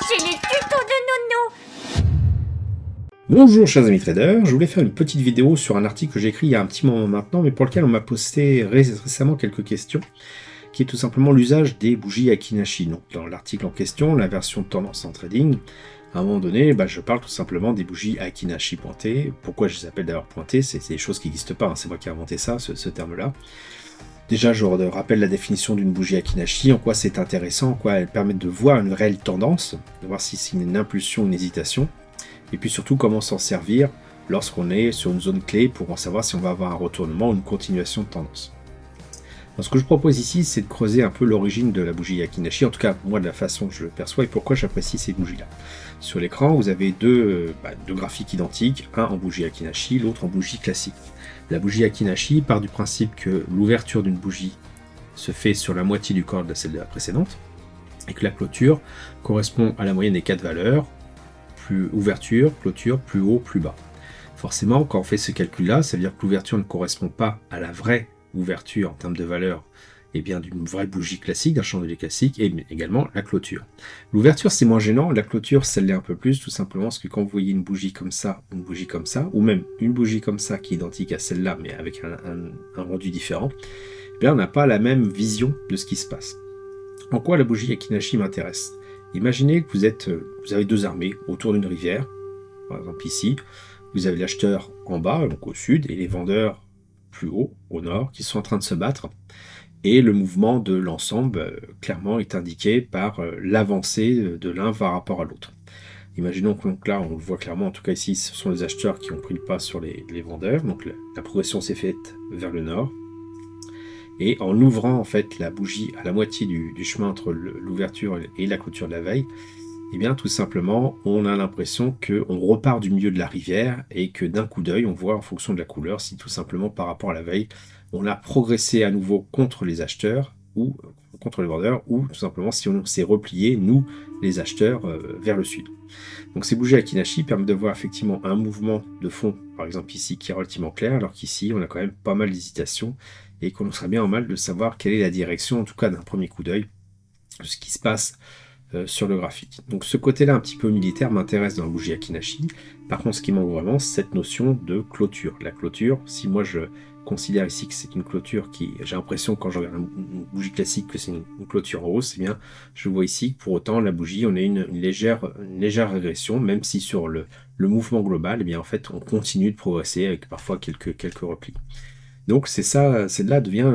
c'est les tutos de Nono. Bonjour chers amis traders, je voulais faire une petite vidéo sur un article que j'ai écrit il y a un petit moment maintenant, mais pour lequel on m'a posté récemment quelques questions, qui est tout simplement l'usage des bougies Akinashi. Donc dans l'article en question, la version tendance en trading, à un moment donné, je parle tout simplement des bougies Akinashi pointées. Pourquoi je les appelle d'ailleurs pointées? C'est des choses qui n'existent pas, hein. C'est moi qui ai inventé ça, ce terme-là. Déjà, je rappelle la définition d'une bougie Akinashi, en quoi c'est intéressant, en quoi elle permet de voir une réelle tendance, de voir si c'est une impulsion ou une hésitation, et puis surtout comment s'en servir lorsqu'on est sur une zone clé pour en savoir si on va avoir un retournement ou une continuation de tendance. Alors, ce que je propose ici, c'est de creuser un peu l'origine de la bougie Akinashi, en tout cas moi de la façon que je le perçois et pourquoi j'apprécie ces bougies-là. Sur l'écran, vous avez deux graphiques identiques, un en bougie Akinashi, l'autre en bougie classique. La bougie Akinashi part du principe que l'ouverture d'une bougie se fait sur la moitié du corps de celle de la précédente, et que la clôture correspond à la moyenne des quatre valeurs, plus ouverture, clôture, plus haut, plus bas. Forcément, quand on fait ce calcul-là, ça veut dire que l'ouverture ne correspond pas à la vraie ouverture en termes de valeur d'une vraie bougie classique, d'un chandelier classique, et également la clôture. L'ouverture, c'est moins gênant, la clôture, ça l'est un peu plus, tout simplement parce que quand vous voyez une bougie comme ça, ou même une bougie comme ça qui est identique à celle-là, mais avec un rendu différent, on n'a pas la même vision de ce qui se passe. En quoi la bougie Akinashi m'intéresse? Imaginez que vous avez deux armées autour d'une rivière, par exemple ici, vous avez l'acheteur en bas, donc au sud, et les vendeurs plus haut, au nord, qui sont en train de se battre. Et le mouvement de l'ensemble, clairement, est indiqué par l'avancée de l'un par rapport à l'autre. Imaginons que donc là, on le voit clairement, en tout cas ici, ce sont les acheteurs qui ont pris le pas sur les vendeurs. Donc la progression s'est faite vers le nord. Et en ouvrant en fait la bougie à la moitié du chemin entre l'ouverture et la clôture de la veille, tout simplement, on a l'impression qu'on repart du milieu de la rivière et que d'un coup d'œil, on voit en fonction de la couleur si tout simplement par rapport à la veille, on a progressé à nouveau contre les acheteurs ou contre les vendeurs, ou tout simplement si on s'est replié, nous, les acheteurs, vers le sud. Donc ces bougies Akinashi permettent de voir effectivement un mouvement de fond, par exemple ici, qui est relativement clair, alors qu'ici, on a quand même pas mal d'hésitation et qu'on serait bien en mal de savoir quelle est la direction, en tout cas d'un premier coup d'œil, de ce qui se passe sur le graphique. Donc ce côté-là un petit peu militaire m'intéresse dans la bougie Akinashi. Par contre, ce qui manque vraiment, c'est cette notion de clôture. La clôture, si moi je considère ici que c'est une clôture qui, j'ai l'impression quand je regarde une bougie classique que c'est une clôture en hausse, je vois ici que pour autant la bougie, on a une légère régression, même si sur le mouvement global, en fait, on continue de progresser avec parfois quelques replis. Donc c'est de là devient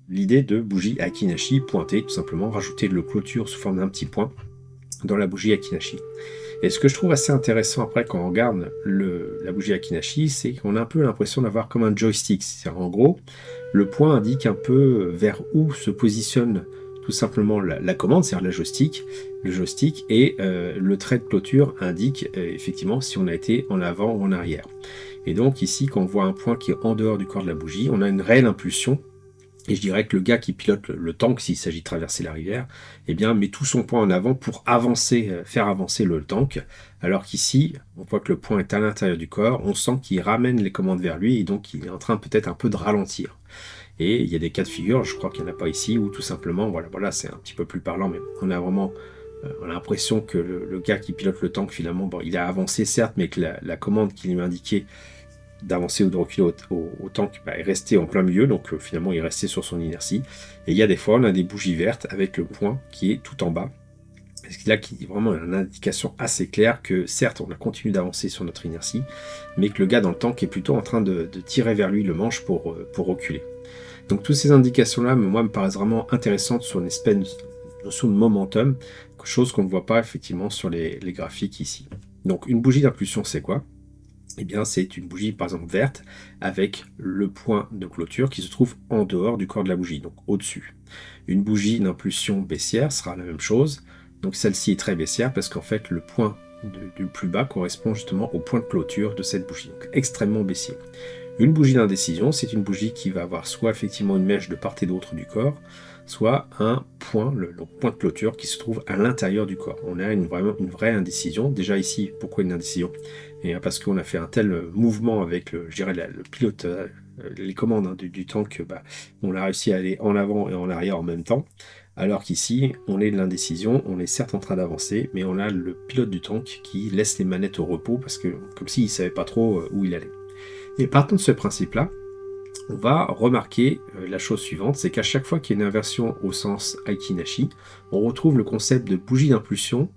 l'idée de bougie Akinashi pointée, tout simplement rajouter le clôture sous forme d'un petit point dans la bougie Akinashi. Et ce que je trouve assez intéressant après quand on regarde la bougie Akinashi, c'est qu'on a un peu l'impression d'avoir comme un joystick. C'est-à-dire en gros, le point indique un peu vers où se positionne tout simplement la commande, c'est-à-dire le joystick, et le trait de clôture indique effectivement si on a été en avant ou en arrière. Et donc ici, quand on voit un point qui est en dehors du corps de la bougie, on a une réelle impulsion. Et je dirais que le gars qui pilote le tank, s'il s'agit de traverser la rivière, met tout son poids en avant pour faire avancer le tank. Alors qu'ici, on voit que le point est à l'intérieur du corps, on sent qu'il ramène les commandes vers lui et donc il est en train peut-être un peu de ralentir. Et il y a des cas de figure, je crois qu'il n'y en a pas ici, où tout simplement, voilà, c'est un petit peu plus parlant, mais on a vraiment l'impression que le gars qui pilote le tank, finalement, il a avancé certes, mais que la commande qui lui indiquait d'avancer ou de reculer au tank est resté en plein milieu, donc finalement il est resté sur son inertie. Et il y a des fois on a des bougies vertes avec le point qui est tout en bas. C'est là qui est vraiment une indication assez claire que certes on a continué d'avancer sur notre inertie, mais que le gars dans le tank est plutôt en train de tirer vers lui le manche pour reculer. Donc toutes ces indications-là, moi, me paraissent vraiment intéressantes sur une espèce de notion de momentum, chose qu'on ne voit pas effectivement sur les graphiques ici. Donc une bougie d'impulsion, c'est quoi ? C'est une bougie par exemple verte avec le point de clôture qui se trouve en dehors du corps de la bougie, donc au-dessus. Une bougie d'impulsion baissière sera la même chose, donc celle-ci est très baissière parce qu'en fait le point du plus bas correspond justement au point de clôture de cette bougie, donc extrêmement baissier. Une bougie d'indécision, c'est une bougie qui va avoir soit effectivement une mèche de part et d'autre du corps, soit un point, le point de clôture qui se trouve à l'intérieur du corps. On a vraiment une vraie indécision. Déjà ici, pourquoi une indécision ? Parce qu'on a fait un tel mouvement avec le pilote, les commandes du tank, on a réussi à aller en avant et en arrière en même temps. Alors qu'ici, on est de l'indécision, on est certes en train d'avancer, mais on a le pilote du tank qui laisse les manettes au repos, parce que comme s'il ne savait pas trop où il allait. Et partant de ce principe-là, on va remarquer la chose suivante, c'est qu'à chaque fois qu'il y a une inversion au sens Aiki-Nashi, on retrouve le concept de bougie d'impulsion,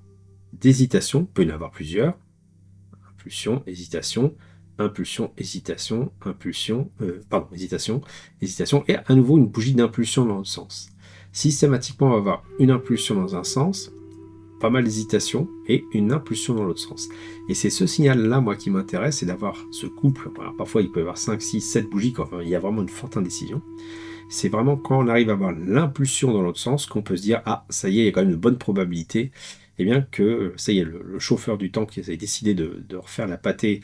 d'hésitation, il peut y en avoir plusieurs, impulsion, hésitation, impulsion, hésitation, hésitation, et à nouveau une bougie d'impulsion dans l'autre sens. Systématiquement, on va avoir une impulsion dans un sens, pas mal d'hésitation, et une impulsion dans l'autre sens. Et c'est ce signal-là, moi, qui m'intéresse, c'est d'avoir ce couple. Alors, parfois, il peut y avoir 5, 6, 7 bougies, quand il y a vraiment une forte indécision. C'est vraiment quand on arrive à avoir l'impulsion dans l'autre sens qu'on peut se dire « Ah, ça y est, il y a quand même une bonne probabilité » eh bien que ça y est, le chauffeur du tank qui a décidé de refaire la pâtée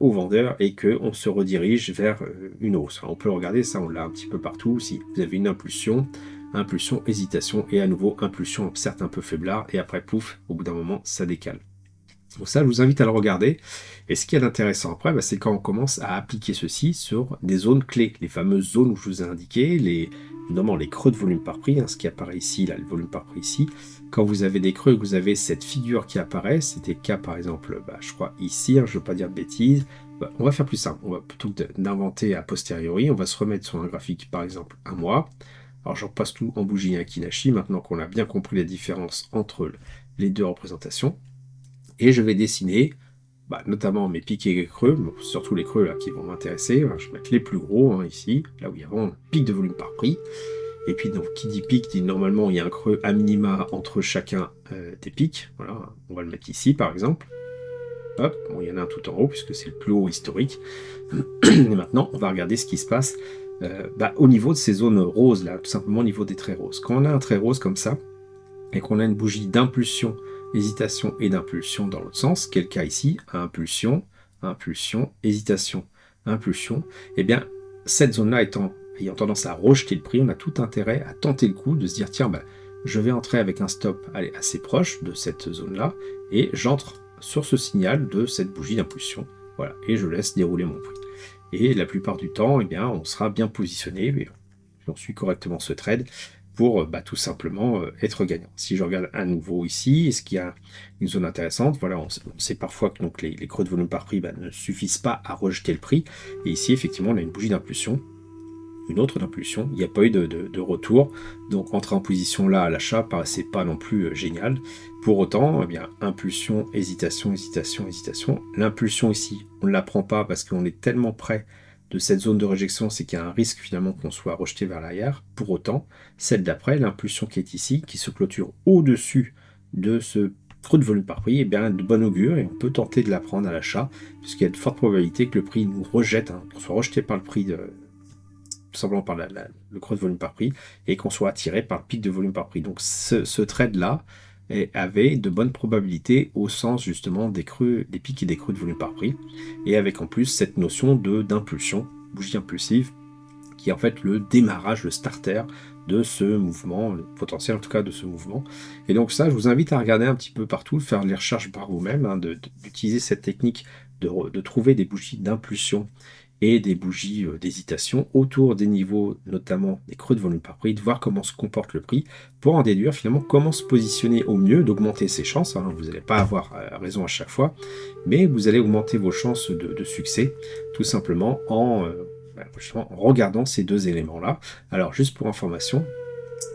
au vendeur et qu'on se redirige vers une hausse. Alors, on peut regarder ça, on l'a un petit peu partout. Si vous avez une impulsion, hésitation et à nouveau impulsion, certes un peu faiblard, et après pouf, au bout d'un moment, ça décale. Donc ça, je vous invite à le regarder. Et ce qui est intéressant après, c'est quand on commence à appliquer ceci sur des zones clés, les fameuses zones où je vous ai indiqué, notamment les creux de volume par prix, ce qui apparaît ici, là, le volume par prix ici. Quand vous avez des creux, vous avez cette figure qui apparaît, c'était le cas par exemple, je crois ici, je ne veux pas dire de bêtises. On va faire plus simple, on va plutôt que d'inventer a posteriori, on va se remettre sur un graphique par exemple un mois. Alors je repasse tout en bougie Aiki-Nashi, maintenant qu'on a bien compris la différence entre les deux représentations. Et je vais dessiner notamment mes pics et les creux, surtout les creux là qui vont m'intéresser. Je vais mettre les plus gros ici, là où il y a vraiment un pic de volume par prix. Et puis donc qui dit pic dit normalement il y a un creux à minima entre chacun des pics. Voilà, on va le mettre ici par exemple. Hop, bon, il y en a un tout en haut puisque c'est le plus haut historique. Et maintenant on va regarder ce qui se passe au niveau de ces zones roses là, tout simplement au niveau des traits roses. Quand on a un trait rose comme ça, et qu'on a une bougie d'impulsion, hésitation et d'impulsion dans l'autre sens, quel cas ici, impulsion, hésitation, impulsion, eh bien, cette zone-là ayant tendance à rejeter le prix, on a tout intérêt à tenter le coup de se dire, tiens, je vais entrer avec un stop assez proche de cette zone-là, et j'entre sur ce signal de cette bougie d'impulsion, voilà, et je laisse dérouler mon prix. Et la plupart du temps, eh bien, on sera bien positionné, et on suit correctement ce trade, pour tout simplement être gagnant. Si je regarde à nouveau ici, est-ce qu'il y a une zone intéressante? Voilà, on sait parfois que donc, les creux de volume par prix ne suffisent pas à rejeter le prix. Et ici, effectivement, on a une bougie d'impulsion, une autre d'impulsion. Il n'y a pas eu de retour. Donc, entrer en position là à l'achat paraissait pas non plus génial. Pour autant, eh bien, impulsion, hésitation, hésitation, hésitation. L'impulsion ici, on ne la prend pas parce qu'on est tellement près de cette zone de réjection, c'est qu'il y a un risque finalement qu'on soit rejeté vers l'arrière. Pour autant, celle d'après, l'impulsion qui est ici, qui se clôture au-dessus de ce creux de volume par prix, est bien de bon augure et on peut tenter de la prendre à l'achat, puisqu'il y a de fortes probabilités que le prix nous rejette, qu'on soit rejeté par le prix, tout simplement par le creux de volume par prix, et qu'on soit attiré par le pic de volume par prix. Donc ce trade-là avait de bonnes probabilités au sens justement des creux, des pics et des creux de volume par prix, et avec en plus cette notion d'impulsion, bougie impulsive, qui est en fait le démarrage, le starter de ce mouvement, le potentiel en tout cas de ce mouvement. Et donc ça, je vous invite à regarder un petit peu partout, faire les recherches par vous-même, d'utiliser cette technique de trouver des bougies d'impulsion et des bougies d'hésitation autour des niveaux, notamment des creux de volume par prix, de voir comment se comporte le prix, pour en déduire finalement comment se positionner au mieux, d'augmenter ses chances. Vous n'allez pas avoir raison à chaque fois, mais vous allez augmenter vos chances de succès, tout simplement en regardant ces deux éléments-là. Alors, juste pour information,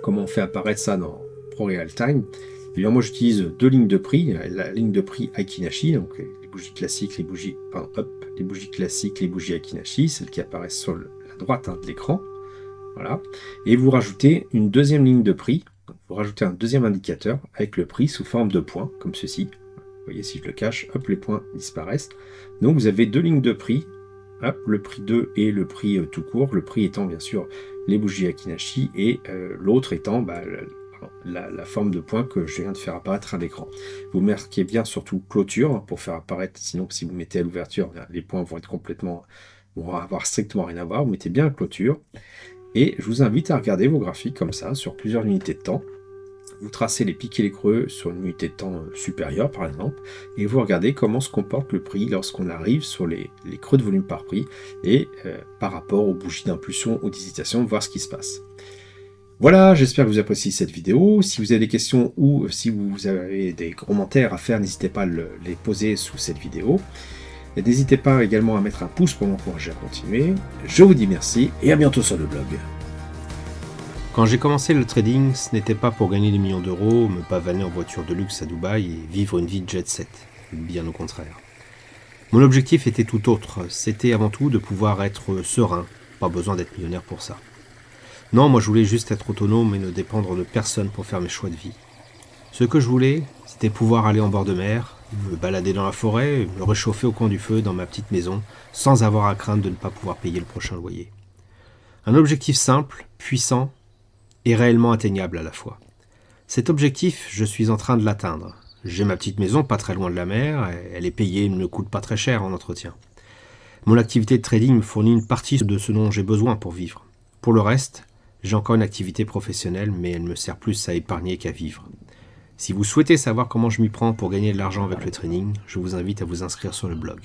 comment on fait apparaître ça dans ProRealTime? Eh bien, moi, j'utilise deux lignes de prix. La ligne de prix Aiki-Nashi, donc les bougies classiques, les bougies classiques, les bougies Aiki-Nashi, celles qui apparaissent sur la droite de l'écran. Voilà. Et vous rajoutez une deuxième ligne de prix. Donc, vous rajoutez un deuxième indicateur avec le prix sous forme de points, comme ceci. Vous voyez, si je le cache, hop, les points disparaissent. Donc, vous avez deux lignes de prix. Hop, le prix 2 et le prix tout court, le prix étant bien sûr les bougies Aiki-Nashi et l'autre étant la forme de point que je viens de faire apparaître à l'écran. Vous marquez bien surtout clôture pour faire apparaître, sinon si vous mettez à l'ouverture, les points vont avoir strictement rien à voir. Vous mettez bien clôture et je vous invite à regarder vos graphiques comme ça sur plusieurs unités de temps. Vous tracez les pics et les creux sur une unité de temps supérieure par exemple, et vous regardez comment se comporte le prix lorsqu'on arrive sur les creux de volume par prix, et par rapport aux bougies d'impulsion ou d'hésitation, voir ce qui se passe. Voilà, j'espère que vous appréciez cette vidéo. Si vous avez des questions ou si vous avez des commentaires à faire, n'hésitez pas à les poser sous cette vidéo. Et n'hésitez pas également à mettre un pouce pour m'encourager à continuer. Je vous dis merci et à bientôt sur le blog. Quand j'ai commencé le trading, ce n'était pas pour gagner des millions d'euros, me pavaner en voiture de luxe à Dubaï et vivre une vie de jet set. Bien au contraire. Mon objectif était tout autre. C'était avant tout de pouvoir être serein. Pas besoin d'être millionnaire pour ça. Non, moi je voulais juste être autonome et ne dépendre de personne pour faire mes choix de vie. Ce que je voulais, c'était pouvoir aller en bord de mer, me balader dans la forêt, me réchauffer au coin du feu dans ma petite maison, sans avoir à craindre de ne pas pouvoir payer le prochain loyer. Un objectif simple, puissant et réellement atteignable à la fois. Cet objectif, je suis en train de l'atteindre. J'ai ma petite maison pas très loin de la mer, elle est payée et ne me coûte pas très cher en entretien. Mon activité de trading me fournit une partie de ce dont j'ai besoin pour vivre. Pour le reste, j'ai encore une activité professionnelle, mais elle me sert plus à épargner qu'à vivre. Si vous souhaitez savoir comment je m'y prends pour gagner de l'argent avec le trading, je vous invite à vous inscrire sur le blog.